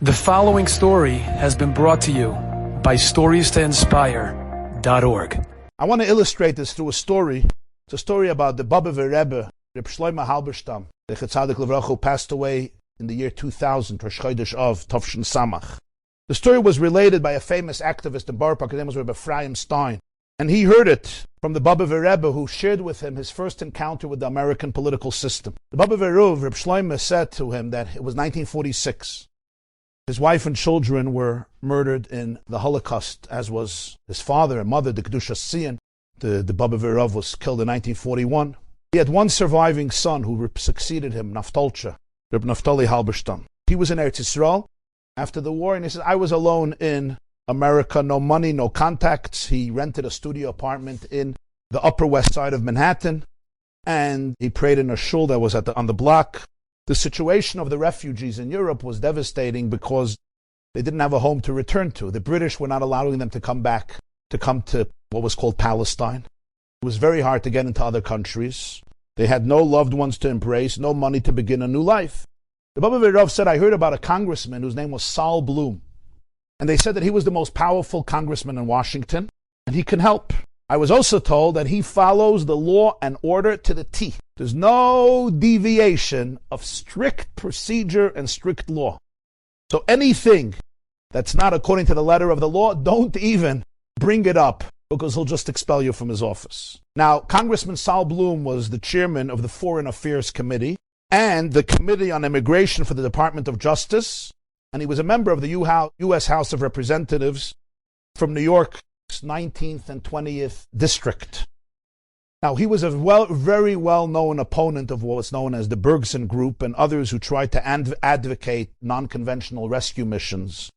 The following story has been brought to you by StoriesToInspire.org. I want to illustrate this through a story. It's a story about the Bobover Rebbe, Reb Shlomo Halberstam, the Chetzadik Levracha, who passed away in the year 2000, Rosh Chodesh Av, Tovshin Samach. The story was related by a famous activist in Borough Park. His name was Rebbe Ephraim Stein. And he heard it from the Bobover Rebbe, who shared with him his first encounter with the American political system. The Bobover Rebbe, Reb Shlomo, said to him that it was 1946. His wife and children were murdered in the Holocaust, as was his father and mother, the Kedushas Sion. The Bobover Rebbe was killed in 1941. He had one surviving son who succeeded him, Naftolcha, Reb Naftali Halberstam. He was in Eretz Yisrael after the war, and he said, I was alone in America, no money, no contacts. He rented a studio apartment in the Upper West Side of Manhattan, and he prayed in a shul that was on the block. The situation of the refugees in Europe was devastating because they didn't have a home to return to. The British were not allowing them to come back, to come to what was called Palestine. It was very hard to get into other countries. They had no loved ones to embrace, no money to begin a new life. The Bobover Rebbe said, I heard about a congressman whose name was Saul Bloom. And they said that he was the most powerful congressman in Washington, and he can help. I was also told that he follows the law and order to the T. There's no deviation of strict procedure and strict law. So anything that's not according to the letter of the law, don't even bring it up, because he'll just expel you from his office. Now, Congressman Saul Bloom was the chairman of the Foreign Affairs Committee and the Committee on Immigration for the Department of Justice, and he was a member of the U.S. House of Representatives from New York's 19th and 20th District. Now, he was a very well-known opponent of what was known as the Bergson Group and others who tried to advocate non-conventional rescue missions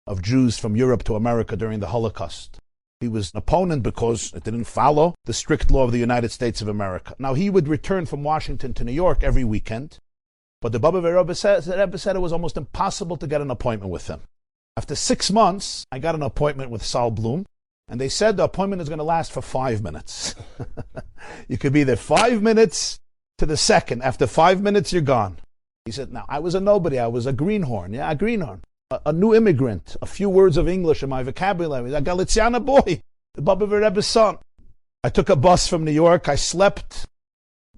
of Jews from Europe to America during the Holocaust. He was an opponent because it didn't follow the strict law of the United States of America. Now, he would return from Washington to New York every weekend, but the Bobover Rebbe said it was almost impossible to get an appointment with him. After 6 months, I got an appointment with Saul Bloom, and they said the appointment is going to last for 5 minutes. You could be there 5 minutes to the second. After 5 minutes, you're gone. He said, now, I was a nobody. I was a greenhorn. Yeah, a greenhorn. A new immigrant. A few words of English in my vocabulary. A Galiciana boy. The Bobover Rebbe's son. I took a bus from New York. I slept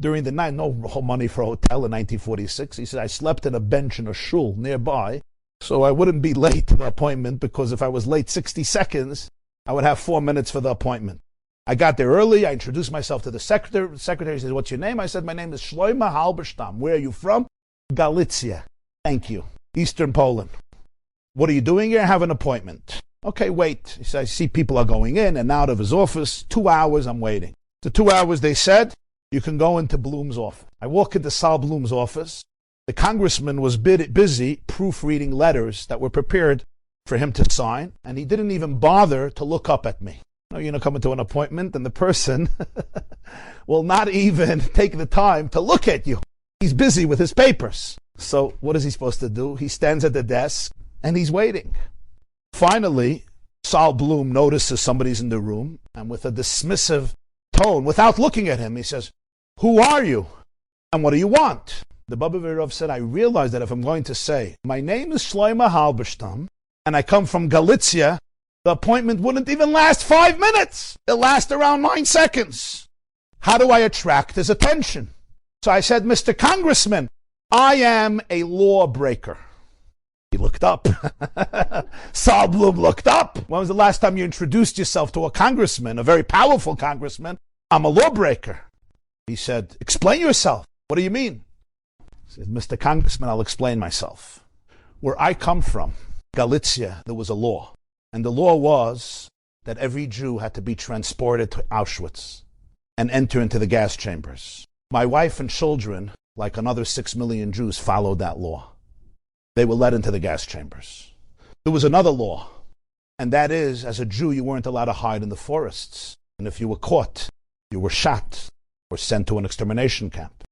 during the night. No money for a hotel in 1946. He said, I slept in a bench in a shul nearby, so I wouldn't be late to the appointment, because if I was late 60 seconds, I would have 4 minutes for the appointment. I got there early. I introduced myself to the secretary. The secretary said, what's your name? I said, my name is Shlomo Halberstam. Where are you from? Galicia. Thank you. Eastern Poland. What are you doing here? I have an appointment. Okay, wait. He said, I see people are going in and out of his office. 2 hours, I'm waiting. The 2 hours, they said, you can go into Bloom's office. I walk into Saul Bloom's office. The congressman was busy proofreading letters that were prepared for him to sign, and he didn't even bother to look up at me. You know, coming to an appointment, and the person will not even take the time to look at you. He's busy with his papers. So what is he supposed to do? He stands at the desk, and he's waiting. Finally, Saul Bloom notices somebody's in the room, and with a dismissive tone, without looking at him, he says, who are you? And what do you want? The Bobover Rebbe said, I realized that if I'm going to say, my name is Shlomo Halberstam, and I come from Galicia, the appointment wouldn't even last 5 minutes. It'll last around 9 seconds. How do I attract his attention? So I said, Mr. Congressman, I am a lawbreaker. He looked up. Saul Bloom looked up. When was the last time you introduced yourself to a congressman, a very powerful congressman? I'm a lawbreaker. He said, explain yourself. What do you mean? He said, Mr. Congressman, I'll explain myself. Where I come from, Galicia, there was a law. And the law was that every Jew had to be transported to Auschwitz and enter into the gas chambers. My wife and children, like another 6 million Jews, followed that law. They were led into the gas chambers. There was another law, and that is, as a Jew, you weren't allowed to hide in the forests. And if you were caught, you were shot or sent to an extermination camp.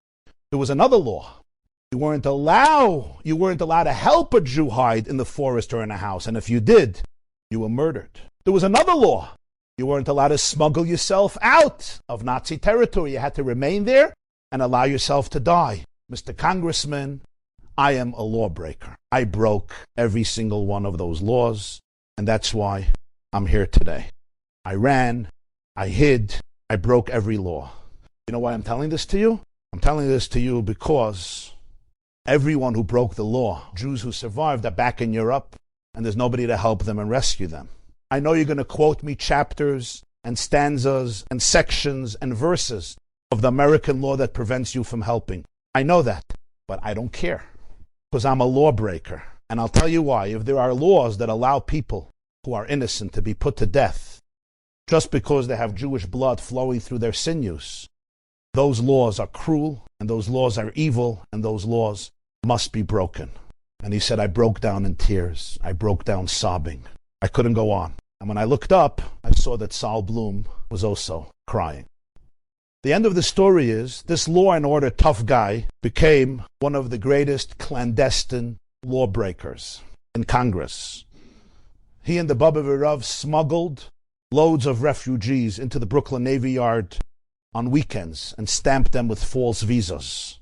There was another law. You weren't allowed to help a Jew hide in the forest or in a house. And if you did, you were murdered. There was another law. You weren't allowed to smuggle yourself out of Nazi territory. You had to remain there and allow yourself to die. Mr. Congressman, I am a lawbreaker. I broke every single one of those laws, and that's why I'm here today. I ran, I hid, I broke every law. You know why I'm telling this to you? I'm telling this to you because everyone who broke the law, Jews who survived, are back in Europe, and there's nobody to help them and rescue them. I know you're going to quote me chapters and stanzas and sections and verses of the American law that prevents you from helping. I know that, but I don't care, because I'm a lawbreaker. And I'll tell you why. If there are laws that allow people who are innocent to be put to death just because they have Jewish blood flowing through their sinews, those laws are cruel, and those laws are evil, and those laws must be broken. And he said, I broke down in tears. I broke down sobbing. I couldn't go on. And when I looked up, I saw that Saul Bloom was also crying. The end of the story is, this law and order tough guy became one of the greatest clandestine lawbreakers in Congress. He and the Bobover Rav smuggled loads of refugees into the Brooklyn Navy Yard on weekends and stamped them with false visas.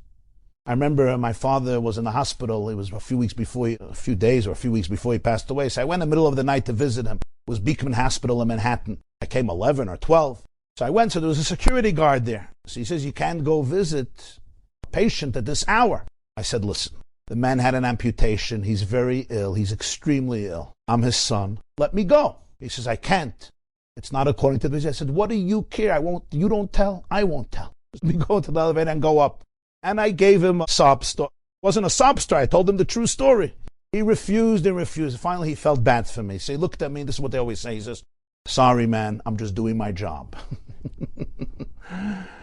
I remember my father was in the hospital. It was a few days or a few weeks before he passed away. So I went in the middle of the night to visit him. It was Beekman Hospital in Manhattan. I came 11 or 12. So I went, so there was a security guard there. So he says, you can't go visit a patient at this hour. I said, listen, the man had an amputation. He's very ill. He's extremely ill. I'm his son. Let me go. He says, I can't. It's not according to the vision. I said, what do you care? I won't. You don't tell. I won't tell. Let me go to the elevator and go up. And I gave him a sob story. It wasn't a sob story. I told him the true story. He refused and refused. Finally, he felt bad for me. So he looked at me. This is what they always say. He says, sorry, man. I'm just doing my job.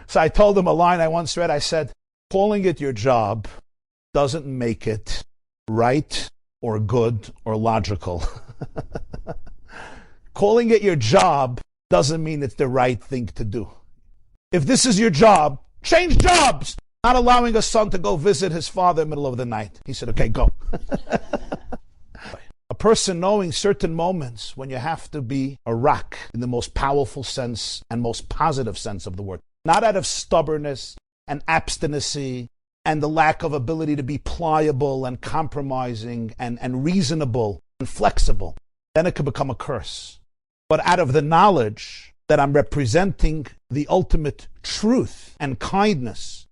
So I told him a line I once read. I said, calling it your job doesn't make it right or good or logical. Calling it your job doesn't mean it's the right thing to do. If this is your job, change jobs. Not allowing a son to go visit his father in the middle of the night. He said, okay, go. A person knowing certain moments when you have to be a rock in the most powerful sense and most positive sense of the word. Not out of stubbornness and abstinacy and the lack of ability to be pliable and compromising and reasonable and flexible. Then it could become a curse. But out of the knowledge that I'm representing the ultimate truth and kindness,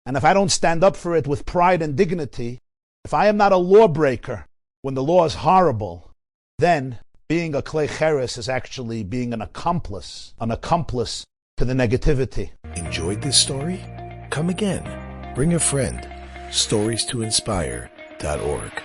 and if I don't stand up for it with pride and dignity, if I am not a lawbreaker when the law is horrible, then being a klei cheres is actually being an accomplice to the negativity. Enjoyed this story? Come again. Bring a friend. StoriesToInspire.org